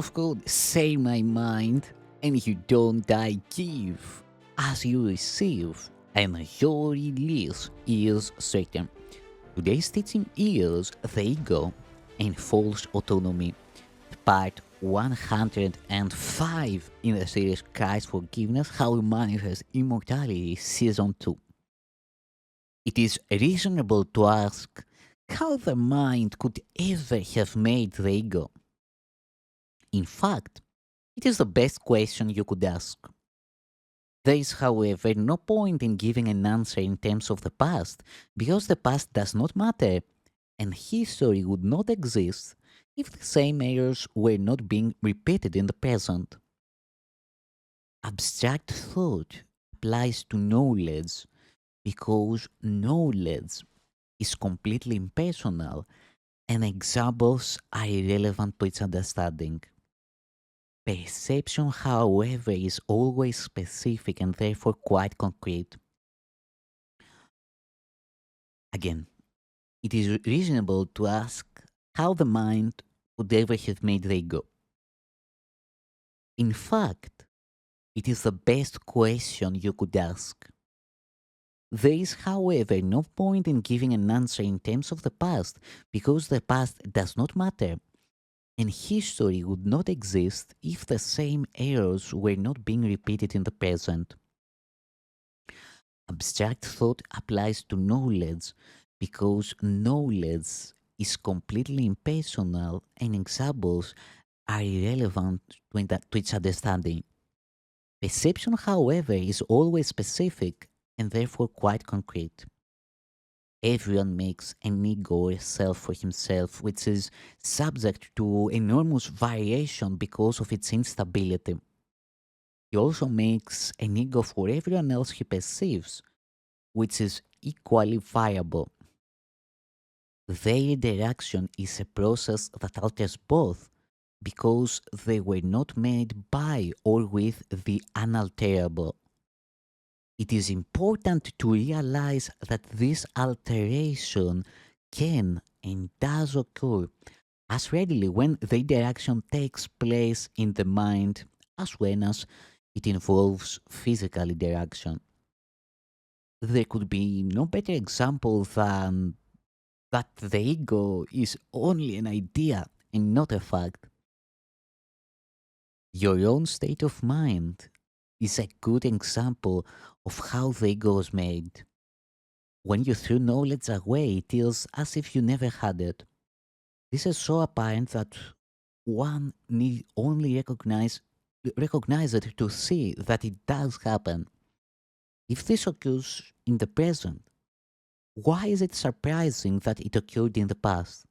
of God, say my mind, and you don't die give, as you receive, and your release is certain. Today's teaching is the ego and false autonomy, part 105 in the series Christ's Forgiveness, How to Manifest Immortality, Season 2. It is reasonable to ask how the mind could ever have made the ego. In fact, it is the best question you could ask. There is, however, no point in giving an answer in terms of the past, because the past does not matter, and history would not exist if the same errors were not being repeated in the present. Abstract thought applies to knowledge because knowledge is completely impersonal and examples are irrelevant to its understanding. Perception, however, is always specific and therefore quite concrete. Again, it is reasonable to ask how the mind would ever have made the ego. In fact, it is the best question you could ask. There is, however, no point in giving an answer in terms of the past because the past does not matter, and history would not exist if the same errors were not being repeated in the present. Abstract thought applies to knowledge because knowledge is completely impersonal and examples are irrelevant to its understanding. Perception, however, is always specific and therefore quite concrete. Everyone makes an ego or self for himself, which is subject to enormous variation because of its instability. He also makes an ego for everyone else he perceives, which is equally variable. Their interaction is a process that alters both because they were not made by or with the unalterable. It is important to realize that this alteration can and does occur as readily when the interaction takes place in the mind as when as it involves physical interaction. There could be no better example than that the ego is only an idea and not a fact. Your own state of mind is a good example of how the ego was made. When you threw knowledge away, it is as if you never had it. This is so apparent that one need only recognize it to see that it does happen. If this occurs in the present, why is it surprising that it occurred in the past?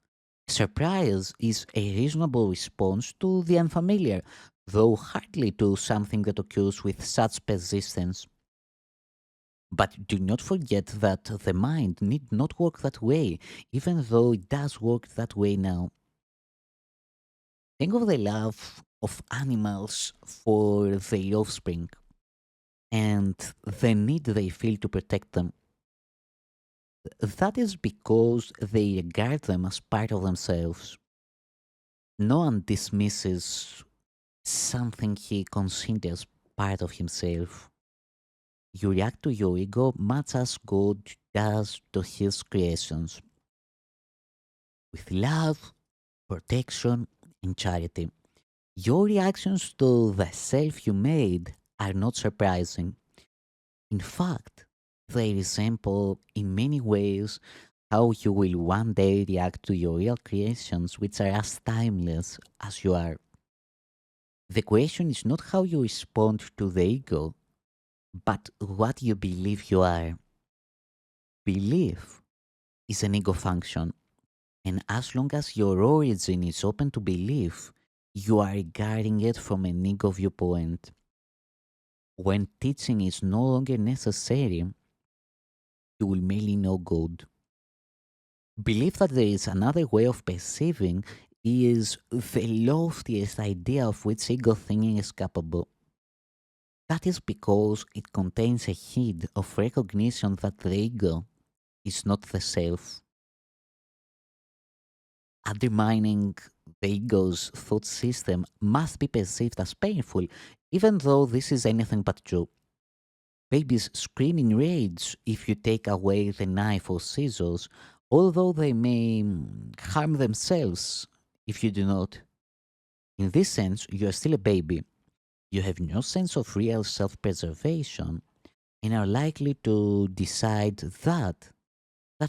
Surprise is a reasonable response to the unfamiliar, though hardly to something that occurs with such persistence. But do not forget that the mind need not work that way, even though it does work that way now. Think of the love of animals for their offspring and the need they feel to protect them. That is because they regard them as part of themselves. No one dismisses something he considers part of himself. You react to your ego much as God does to his creations, with love, protection, and charity. Your reactions to the self you made are not surprising. In fact, they resemble in many ways how you will one day react to your real creations, which are as timeless as you are. The question is not how you respond to the ego, but what you believe you are. Belief is an ego function, and as long as your origin is open to belief, you are regarding it from an ego viewpoint. When teaching is no longer necessary, you will merely know God. Believe that there is another way of perceiving is the loftiest idea of which ego thinking is capable. That is because it contains a hint of recognition that the ego is not the self. Undermining the ego's thought system must be perceived as painful, even though this is anything but true. Babies scream in rage if you take away the knife or scissors, although they may harm themselves if you do not. In this sense, you are still a baby. You have no sense of real self preservation and are likely to decide that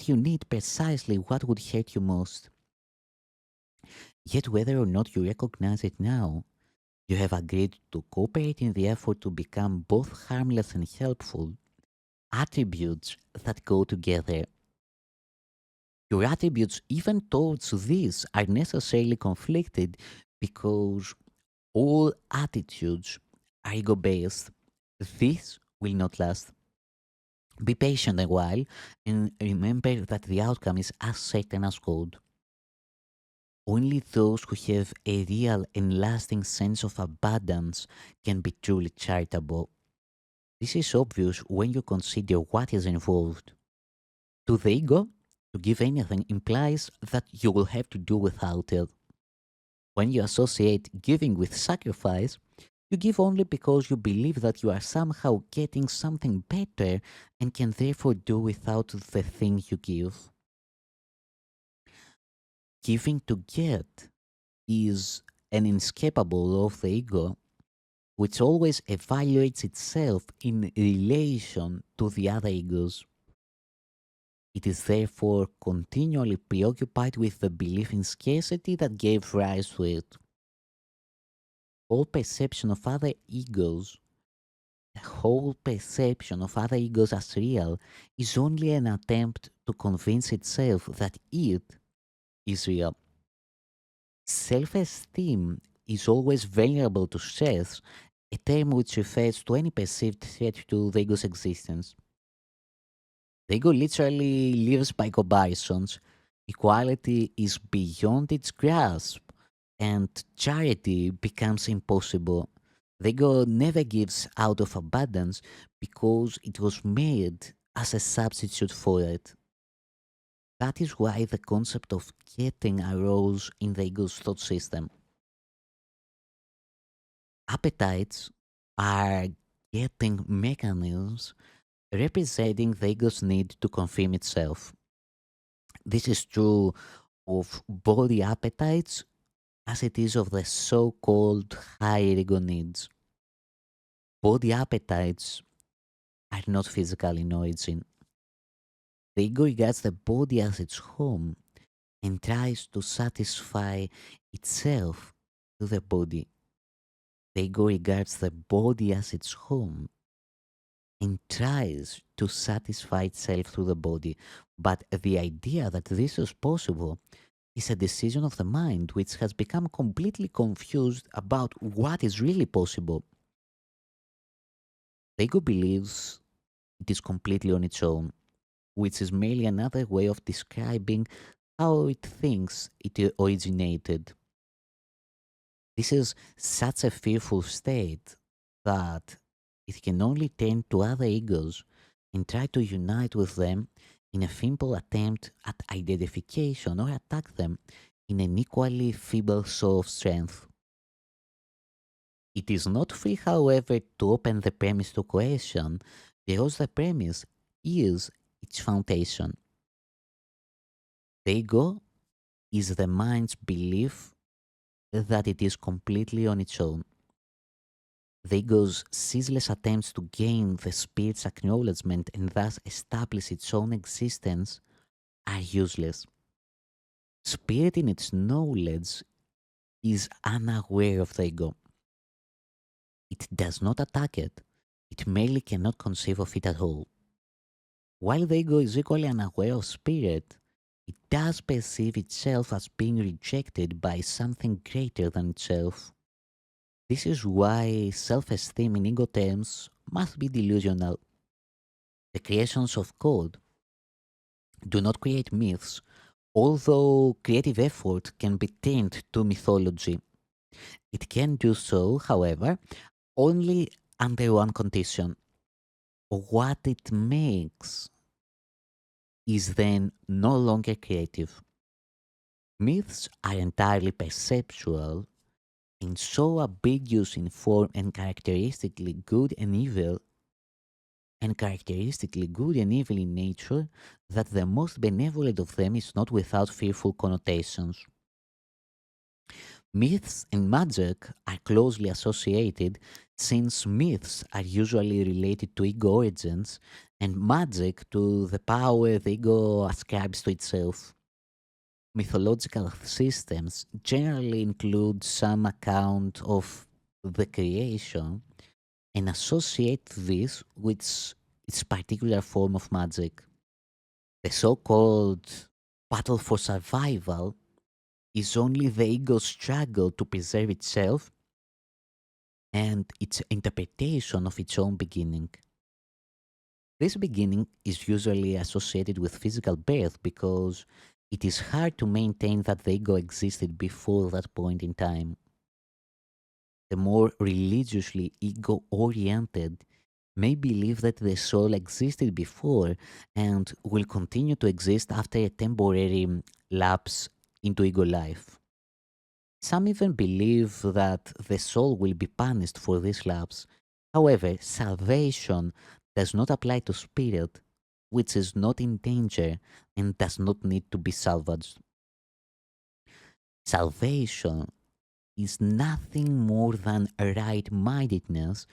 you need precisely what would hurt you most. Yet whether or not you recognize it now, you have agreed to cooperate in the effort to become both harmless and helpful, attributes that go together. Your attributes, even towards this, are necessarily conflicted because all attitudes are ego based. This will not last. Be patient a while and remember that the outcome is as certain as gold. Only those who have a real and lasting sense of abundance can be truly charitable. This is obvious when you consider what is involved. To the ego, to give anything implies that you will have to do without it. When you associate giving with sacrifice, you give only because you believe that you are somehow getting something better and can therefore do without the thing you give. Giving to get is an inescapable law of the ego, which always evaluates itself in relation to the other egos. It is therefore continually preoccupied with the belief in scarcity that gave rise to it. All perception of other egos, the whole perception of other egos as real, is only an attempt to convince itself that it is real. Self esteem is always vulnerable to stress, a term which refers to any perceived threat to the ego's existence. The ego literally lives by comparisons. Equality is beyond its grasp, and charity becomes impossible. The ego never gives out of abundance because it was made as a substitute for it. That is why the concept of getting arose in the ego's thought system. Appetites are getting mechanisms representing the ego's need to confirm itself. This is true of body appetites as it is of the so called higher ego needs. Body appetites are not physical in origin. The ego regards the body as its home and tries to satisfy itself through the body. The ego regards the body as its home and tries to satisfy itself through the body. But the idea that this is possible is a decision of the mind which has become completely confused about what is really possible. The ego believes it is completely on its own, which is merely another way of describing how it thinks it originated. This is such a fearful state that it can only turn to other egos and try to unite with them in a simple attempt at identification or attack them in an equally feeble show of strength. It is not free, however, to open the premise to question because the premise is its foundation. The ego is the mind's belief that it is completely on its own. The ego's ceaseless attempts to gain the spirit's acknowledgement and thus establish its own existence are useless. Spirit, in its knowledge, is unaware of the ego. It does not attack it, it merely cannot conceive of it at all. While the ego is equally unaware of spirit, it does perceive itself as being rejected by something greater than itself. This is why self esteem in ego terms must be delusional. The creations of God do not create myths, although creative effort can be turned to mythology. It can do so, however, only under one condition. What it makes is then no longer creative. Myths are entirely perceptual and so ambiguous in form and characteristically good and evil in nature that the most benevolent of them is not without fearful connotations. Myths and magic are closely associated since myths are usually related to ego origins and magic to the power the ego ascribes to itself. Mythological systems generally include some account of the creation and associate this with its particular form of magic. The so called battle for survival is only the ego's struggle to preserve itself and its interpretation of its own beginning. This beginning is usually associated with physical birth because it is hard to maintain that the ego existed before that point in time. The more religiously ego oriented may believe that the soul existed before and will continue to exist after a temporary lapse into ego life. Some even believe that the soul will be punished for this lapse. However, salvation does not apply to spirit, which is not in danger and does not need to be salvaged. Salvation is nothing more than right mindedness,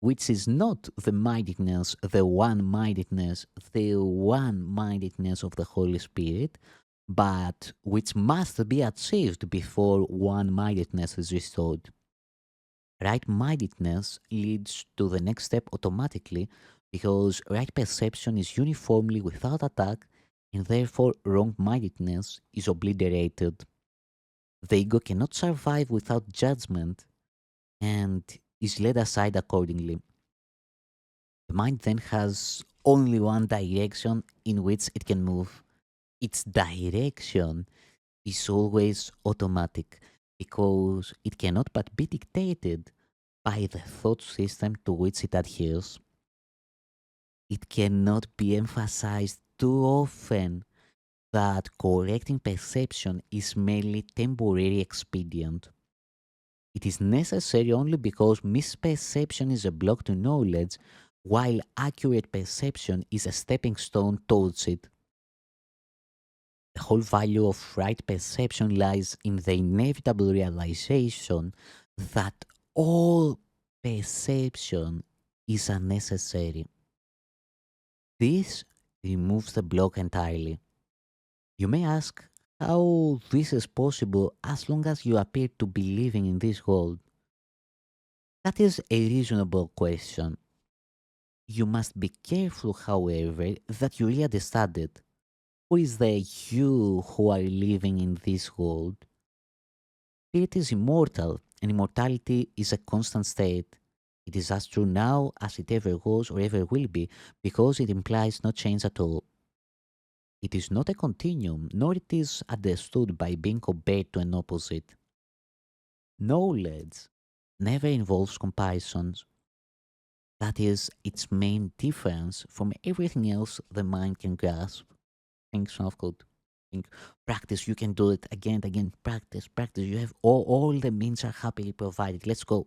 which is not the one mindedness of the Holy Spirit, but which must be achieved before one mindedness is restored. Right mindedness leads to the next step automatically because right perception is uniformly without attack and therefore wrong mindedness is obliterated. The ego cannot survive without judgment and is led aside accordingly. The mind then has only one direction in which it can move. Its direction is always automatic because it cannot but be dictated by the thought system to which it adheres. It cannot be emphasized too often that correcting perception is merely temporary expedient. It is necessary only because misperception is a block to knowledge, while accurate perception is a stepping stone towards it. The whole value of right perception lies in the inevitable realization that all perception is unnecessary. This removes the block entirely. You may ask how this is possible as long as you appear to be living in this world. That is a reasonable question. You must be careful, however, that you really understand it. Who is the you who are living in this world? Spirit is immortal, and immortality is a constant state. It is as true now as it ever was or ever will be, because it implies no change at all. It is not a continuum, nor it is understood by being compared to an opposite. Knowledge never involves comparisons. That is its main difference from everything else the mind can grasp. Think self-code. Think practice. You can do it again and again. Practice, practice. You have all the means are happily provided. Let's go.